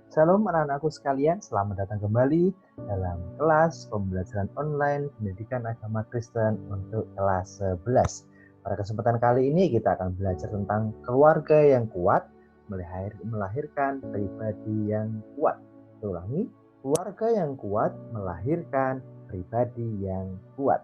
Shalom anak-anakku sekalian, selamat datang kembali dalam kelas pembelajaran online Pendidikan Agama Kristen untuk kelas 11. Pada kesempatan kali ini kita akan belajar tentang keluarga yang kuat melahirkan pribadi yang kuat. Ulangi, keluarga yang kuat melahirkan pribadi yang kuat.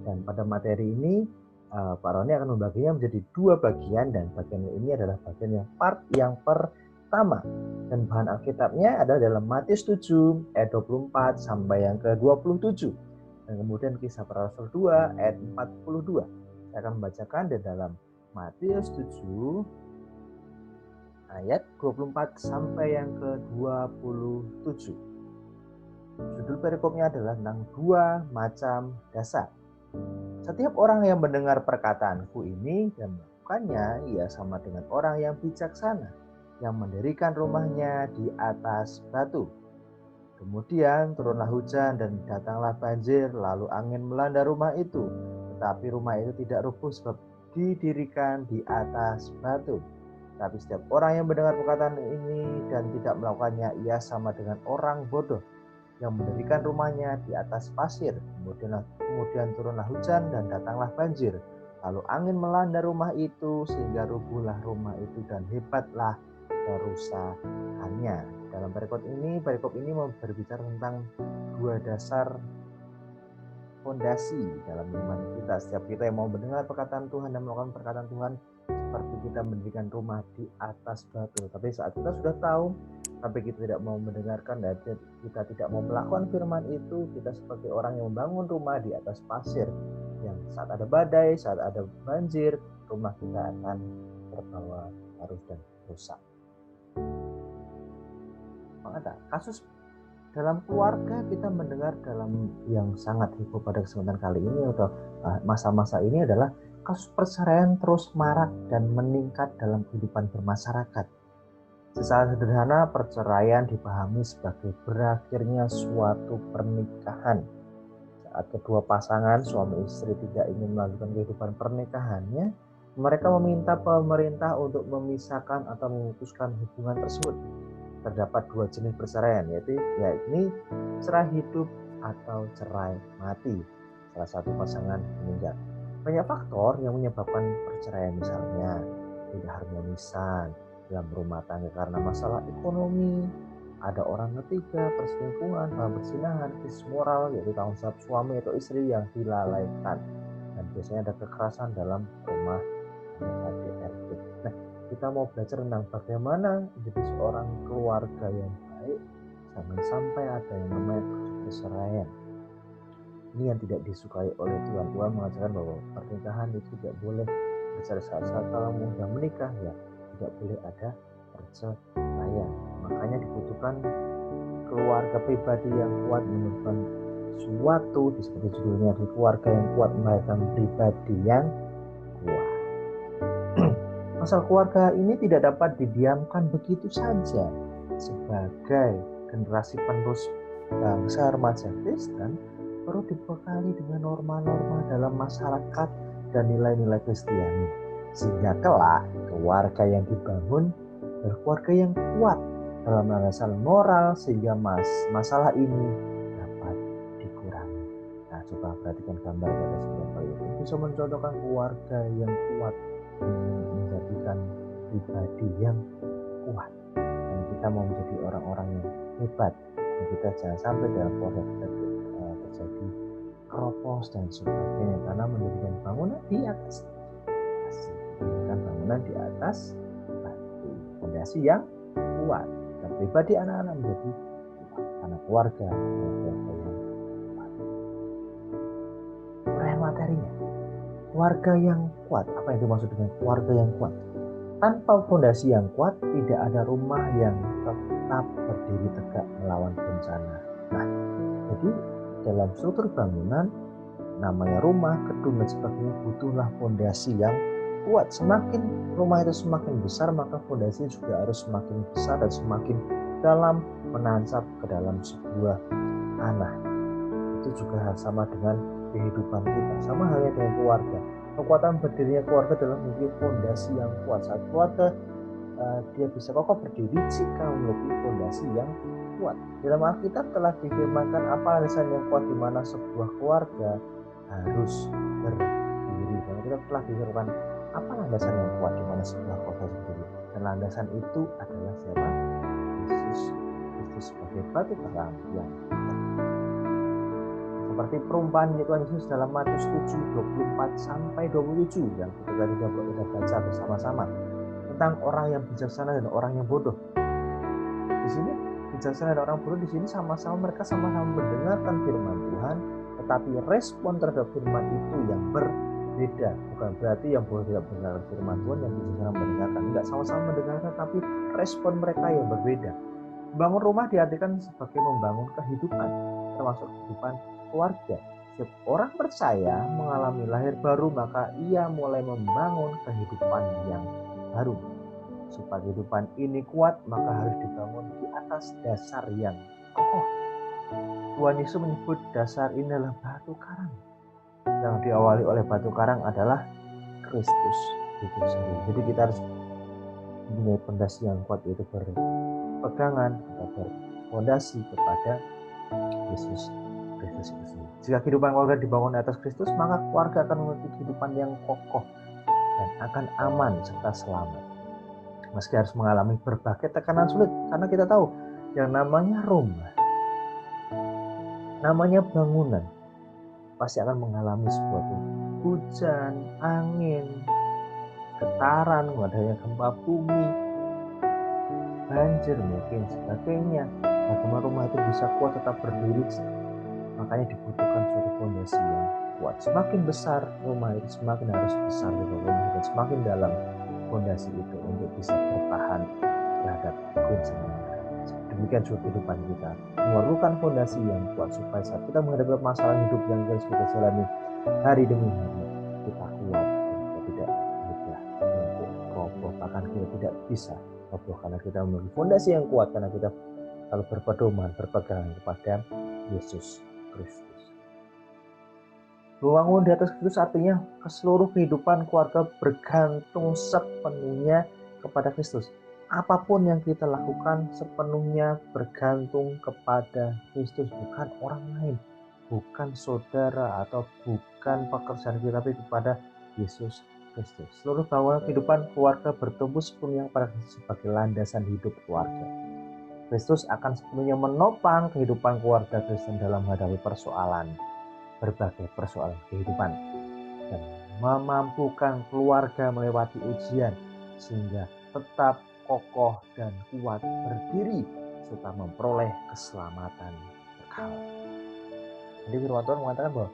Dan pada materi ini Pak Roni akan membaginya menjadi dua bagian, dan bagian ini adalah bagian yang pertama. Dan bahan Alkitabnya adalah dalam Matius 7 ayat 24 sampai yang ke-27. Dan kemudian Kisah Para Rasul 2 ayat 42. Saya akan membacakan di dalam Matius 7 ayat 24 sampai yang ke-27. Judul perikopnya adalah tentang dua macam dasar. Setiap orang yang mendengar perkataanku ini dan melakukannya, ia sama dengan orang yang bijaksana, yang mendirikan rumahnya di atas batu. Kemudian turunlah hujan dan datanglah banjir, lalu angin melanda rumah itu. Tetapi rumah itu tidak rubuh sebab didirikan di atas batu. Tapi setiap orang yang mendengar perkataan ini dan tidak melakukannya, ia sama dengan orang bodoh yang mendirikan rumahnya di atas pasir. Kemudian turunlah hujan dan datanglah banjir. Lalu angin melanda rumah itu sehingga rubuhlah rumah itu dan hebatlah kerusakannya. Dalam perikop ini berbicara tentang dua dasar fondasi dalam iman kita. Setiap kita yang mau mendengar perkataan Tuhan dan melakukan perkataan Tuhan, seperti kita mendirikan rumah di atas batu. Tapi saat kita sudah tahu, tapi kita tidak mau mendengarkan dan kita tidak mau melakukan firman itu, kita seperti orang yang membangun rumah di atas pasir, yang saat ada badai, saat ada banjir, rumah kita akan terbawa arus dan rusak. Maka kasus dalam keluarga kita mendengar dalam yang sangat heboh pada kesempatan kali ini atau masa-masa ini adalah kasus perceraian terus marak dan meningkat dalam kehidupan bermasyarakat. Secara sederhana, perceraian dipahami sebagai berakhirnya suatu pernikahan. Saat kedua pasangan suami istri tidak ingin melanjutkan kehidupan pernikahannya, mereka meminta pemerintah untuk memisahkan atau memutuskan hubungan tersebut. Terdapat dua jenis perceraian, yaitu cerai hidup atau cerai mati. Salah satu pasangan meninggal. Banyak faktor yang menyebabkan perceraian, misalnya tidak harmonisan dalam rumah tangga karena masalah ekonomi, ada orang ketiga, perselingkuhan, perzinahan, krisis moral, yaitu tanggung jawab suami atau istri yang dilalaikan, dan biasanya ada kekerasan dalam rumah tangga KDRT. Nah, kita mau belajar tentang bagaimana menjadi seorang keluarga yang baik, jangan sampai ada yang namanya perceraian. Ini yang tidak disukai oleh Tuhan. Tuhan mengajarkan bahwa pernikahan itu tidak boleh saat kalau sudah menikah, ya tidak boleh ada perceraian. Makanya dibutuhkan keluarga pribadi yang kuat, menemukan suatu, seperti judulnya, di keluarga yang kuat melahirkan pribadi yang kuat. Masalah keluarga ini tidak dapat didiamkan begitu saja. Sebagai generasi penerus bangsa remaja Kristen, perlu dibekali dengan norma-norma dalam masyarakat dan nilai-nilai Kristiani, sehingga kelak keluarga yang dibangun berkeluarga yang kuat dalam landasan moral, sehingga masalah ini dapat dikurangi. Nah, coba perhatikan gambar pada sebelah itu bisa mencontohkan keluarga yang kuat, menjadikan pribadi yang kuat, dan kita mau menjadi orang-orang yang hebat. Dan kita jangan sampai dalam keluarga kita terjadi keropos dan sebagainya, karena mendirikan bangunan di atas pasir, mendirikan bangunan di atas batu, fondasi yang kuat, dan pribadi anak-anak menjadi kuat karena keluarga yang kuat. Uraian materinya, keluarga yang kuat. Apa yang dimaksud dengan keluarga yang kuat? Tanpa fondasi yang kuat, tidak ada rumah yang tetap berdiri tegak melawan bencana. Nah, jadi dalam struktur bangunan, namanya rumah, gedung dan sebagainya, butuhlah fondasi yang kuat. Semakin rumah itu semakin besar, maka fondasi juga harus semakin besar dan semakin dalam, menancap ke dalam sebuah tanah. Itu juga sama dengan kehidupan kita, sama halnya dengan keluarga. Kekuatan berdirinya keluarga adalah memiliki fondasi yang kuat. Saat keluarga dia bisa kokoh berdiri jika memiliki fondasi yang kuat. Dalam Alkitab telah difirmankan apa landasan yang kuat di mana sebuah keluarga harus berdiri. Dan Alkitab telah difirmankan apa landasan yang kuat di mana sebuah keluarga harus berdiri. Dan landasan itu adalah siapa? Yesus Kristus sebagai batu terang yang seperti perumpamaan Tuhan Yesus dalam Matius 7:24-27 yang ketika kita baca bersama-sama tentang orang yang bijaksana dan orang yang bodoh. Di sini bijaksana dan orang bodoh di sini mereka sama-sama mendengarkan firman Tuhan, tetapi respon terhadap firman itu yang berbeda. Bukan berarti yang bodoh tidak mendengarkan firman Tuhan, yang bijaksana mendengarkan. Enggak, sama-sama mendengarkan, tapi respon mereka yang berbeda. Membangun rumah diartikan sebagai membangun kehidupan, termasuk kehidupan keluarga. Setiap orang percaya mengalami lahir baru, maka ia mulai membangun kehidupan yang baru. Supaya kehidupan ini kuat, maka harus dibangun di atas dasar yang kokoh. Tuhan Yesus menyebut dasar ini adalah batu karang. Yang diawali oleh batu karang adalah Kristus itu sendiri. Jadi kita harus mempunyai fondasi yang kuat, yaitu berpegangan atau berfondasi kepada Yesus Kristus itu sendiri. Jika kehidupan keluarga dibangun di atas Kristus, maka keluarga akan memiliki kehidupan yang kokoh dan akan aman serta selamat. Meski harus mengalami berbagai tekanan sulit, karena kita tahu yang namanya rumah, namanya bangunan, pasti akan mengalami sebuah hujan, angin, getaran, adanya gempa bumi, banjir mungkin sebagainya. Bagaimana rumah itu bisa kuat tetap berdiri? Makanya dibutuhkan suatu fondasi yang kuat. Semakin besar rumah itu, semakin harus besar rumah, dan semakin dalam fondasi itu untuk bisa bertahan terhadap guncangan. Demikian juga kehidupan kita, memerlukan fondasi yang kuat supaya saat kita menghadapi masalah hidup yang harus kita jalani hari demi hari, kita kuat dan kita tidak mudah untuk roboh. Bahkan kita tidak bisa roboh karena kita memiliki fondasi yang kuat, karena kita selalu berpedoman, berpegangan kepada Yesus Kristus. Membangun di atas Kristus artinya seluruh kehidupan keluarga bergantung sepenuhnya kepada Kristus. Apapun yang kita lakukan sepenuhnya bergantung kepada Kristus, bukan orang lain, bukan saudara atau bukan pekerjaan kita, tapi kepada Yesus Kristus. Seluruh bangunan kehidupan keluarga bertumbuh sepenuhnya kepada Kristus sebagai landasan hidup keluarga. Kristus akan sepenuhnya menopang kehidupan keluarga Kristen dalam menghadapi berbagai persoalan kehidupan, dan memampukan keluarga melewati ujian sehingga tetap kokoh dan kuat berdiri serta memperoleh keselamatan kekal. Jadi firman Tuhan mengatakan bahwa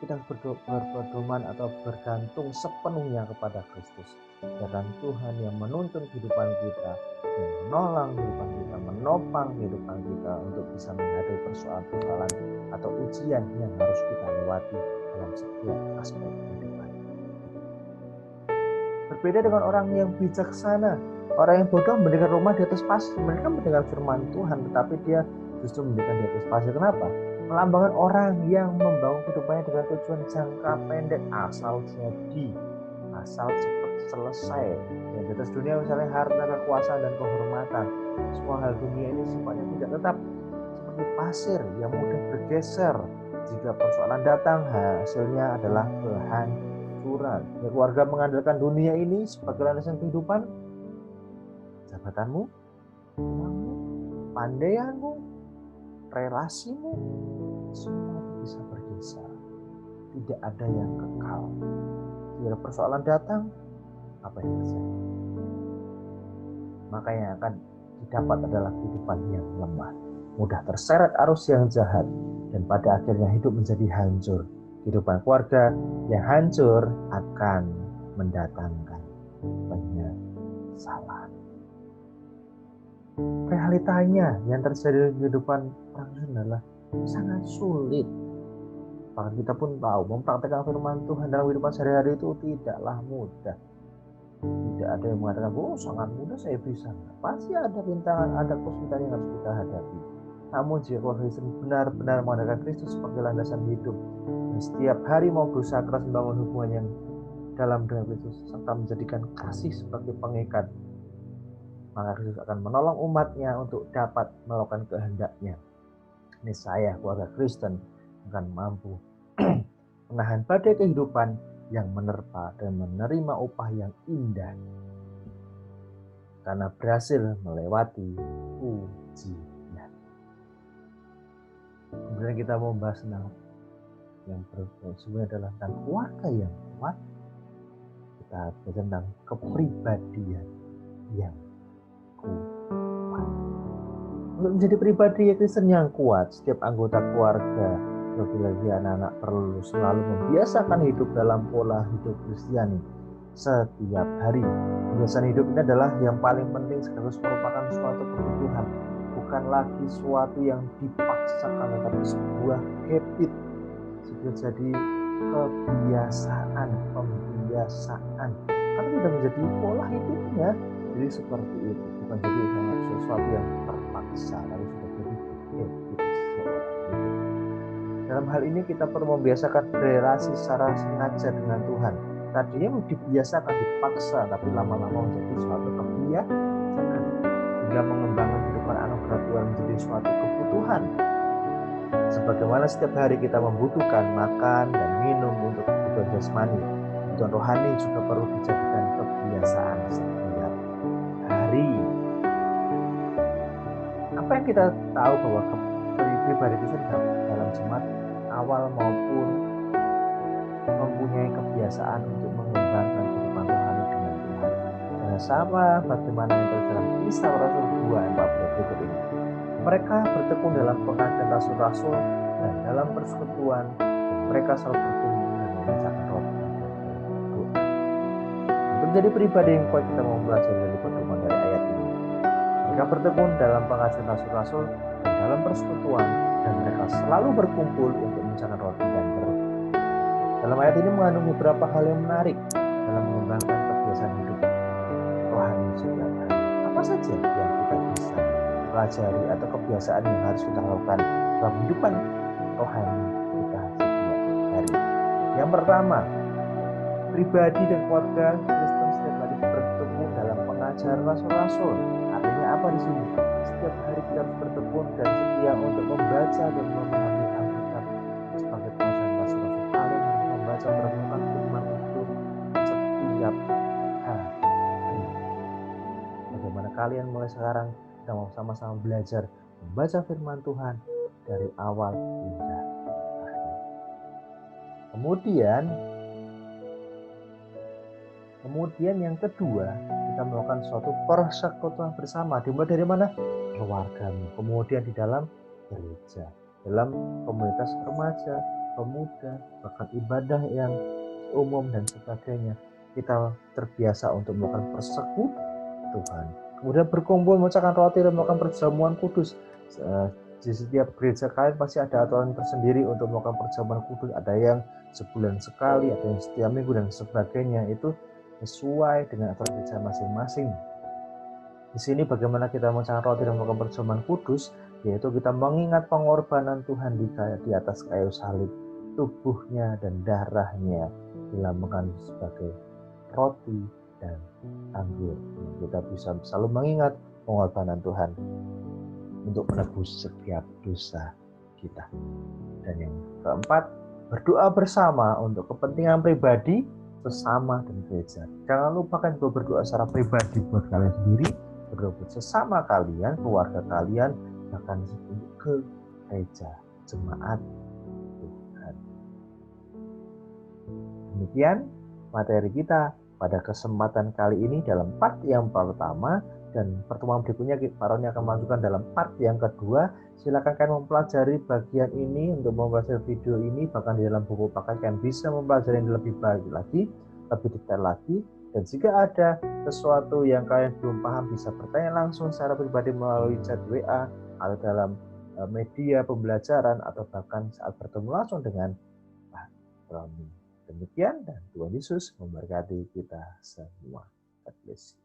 kita berpedoman atau bergantung sepenuhnya kepada Kristus, karena Tuhan yang menuntun kehidupan kita, yang menolong kehidupan kita, menopang kehidupan kita untuk bisa menghadapi persoalan-persoalan atau ujian yang harus kita lewati dalam setiap aspek kehidupan. Berbeda dengan orang yang bijaksana, orang yang bodoh mendirikan rumah di atas pasir. Mereka mendengar firman Tuhan, tetapi dia justru mendirikan di atas pasir. Kenapa? Melambangkan orang yang membangun kehidupannya dengan tujuan jangka pendek, asal jadi, asal cepat selesai. Yang di atas dunia misalnya harta, kekuasaan, dan kehormatan. Semua hal dunia ini sifatnya tidak tetap, seperti pasir yang mudah bergeser. Jika persoalan datang, hasilnya adalah kehancuran. Keluarga mengandalkan dunia ini sebagai landasan kehidupan. Jabatanmu, uangmu, pandaianmu, relasimu, semua bisa bergeser. Tidak ada yang kekal. Jika persoalan datang, apa yang terjadi? Maka yang akan didapat adalah kehidupan yang lemah, mudah terseret arus yang jahat, dan pada akhirnya hidup menjadi hancur. Kehidupan keluarga yang hancur akan mendatangkan penyesalan. Realitanya yang terjadi di kehidupan orang adalah sangat sulit. Bahkan kita pun tahu mempraktikkan firman Tuhan dalam kehidupan sehari-hari itu tidaklah mudah. Tidak ada yang mengatakan, oh sangat mudah saya bisa. Pasti ada rintangan, ada kesulitan yang harus kita hadapi. Namun jika keluarga Kristen benar-benar mengandalkan Kristus sebagai landasan hidup, dan setiap hari mau berusaha keras membangun hubungan yang dalam dengan Kristus, serta menjadikan kasih sebagai pengikat, maka Kristus akan menolong umatnya untuk dapat melakukan kehendaknya. Ini saya, keluarga Kristen, akan mampu menahan badai kehidupan yang menerpa dan menerima upah yang indah karena berhasil melewati ujian. Kemudian kita mau bahas tentang yang sebenarnya adalah tentang keluarga yang kuat. Kita bahas tentang kepribadian yang kuat. Untuk menjadi pribadi Kristen yang kuat, setiap anggota keluarga, lagi-lagi anak-anak, perlu selalu membiasakan hidup dalam pola hidup Kristiani setiap hari. Kebiasaan hidup ini adalah yang paling penting sekaligus merupakan suatu kebutuhan, bukan lagi suatu yang dipaksakan, tetapi sebuah habit, jadi kebiasaan, pembiasaan. Karena sudah menjadi pola hidupnya, jadi seperti itu, bukan jadi sesuatu yang terpaksa, tapi sudah jadi habit seorang hidup. Dalam hal ini kita perlu membiasakan berrelasi secara sengaja dengan Tuhan. Tadinya dibiasakan, dipaksa, tapi lama-lama menjadi suatu kebiasaan, sehingga mengembangkan kehidupan anugerah Tuhan menjadi suatu kebutuhan. Sebagaimana setiap hari kita membutuhkan makan dan minum untuk kebutuhan jasmani, kebutuhan rohani juga perlu dijadikan kebiasaan setiap hari. Apa yang kita tahu bahwa pribadi itu dalam jemaat awal maupun mempunyai kebiasaan untuk mengembangkan kehidupan rohani dengan Tuhan. Dan sama bagaimana yang terjadi dalam Kisah Rasul 2:14 berikut ini. Mereka bertekun dalam pengajian rasul-rasul dan dalam persekutuan, dan mereka selalu berkumpul dan memisahkan roti. Untuk menjadi pribadi yang kuat, kita mau belajar dari pedoman dari ayat ini. Mereka bertekun dalam pengajian rasul-rasul dan dalam persekutuan, dan mereka selalu berkumpul untuk memisahkan roti dan berdoa. Dalam ayat ini mengandung beberapa hal yang menarik dalam mengembangkan kebiasaan hidup rohani setiap hari. Apa saja yang kita bisa pelajari atau kebiasaan yang harus kita lakukan dalam kehidupan rohani kita setiap hari? Yang pertama, pribadi dan keluarga Kristen setiap hari bertekun dalam pengajaran rasul-rasul. Artinya apa di sini? Setiap hari kita harus bertekun dan setia untuk membaca dan memahami Alkitab sebagai pengajaran rasul-rasul. Kalian harus membaca merenungkan firman itu setiap hari. Bagaimana kalian mulai sekarang kita mau sama-sama belajar membaca firman Tuhan dari awal hingga akhir. Kemudian yang kedua, kita melakukan suatu persekutuan bersama. Dimulai dari mana? Keluargamu. Kemudian di dalam gereja, dalam komunitas remaja, pemuda, bahkan ibadah yang umum dan sebagainya. Kita terbiasa untuk melakukan persekutuan. Kemudian berkumpul, memecahkan roti, dan melakukan perjamuan kudus. Di setiap gereja kalian pasti ada aturan tersendiri untuk melakukan perjamuan kudus. Ada yang sebulan sekali, ada yang setiap minggu dan sebagainya. Itu sesuai dengan aturan gereja masing-masing. Di sini bagaimana kita memecahkan roti dan melakukan perjamuan kudus, yaitu kita mengingat pengorbanan Tuhan di atas kayu salib, tubuhnya dan darahnya dilambangkan sebagai roti dan anggur. Kita bisa selalu mengingat pengorbanan Tuhan untuk menebus setiap dosa kita. Dan yang keempat, berdoa bersama untuk kepentingan pribadi, sesama, dan gereja. Jangan lupakan juga berdoa secara pribadi buat kalian sendiri, berdoa buat sesama kalian, keluarga kalian, bahkan untuk ke gereja, jemaat Tuhan. Demikian materi kita pada kesempatan kali ini dalam part yang pertama, dan pertemuan berikutnya Pak Roni akan melanjutkan dalam part yang kedua. Silakan kalian mempelajari bagian ini untuk mempelajari video ini, bahkan di dalam buku paket kalian bisa mempelajari yang lebih baik lagi, lebih detail lagi. Dan jika ada sesuatu yang kalian belum paham, bisa bertanya langsung secara pribadi melalui chat WA atau dalam media pembelajaran, atau bahkan saat bertemu langsung dengan Pak Roni. Demikian, dan Tuhan Yesus memberkati kita semua. God bless you.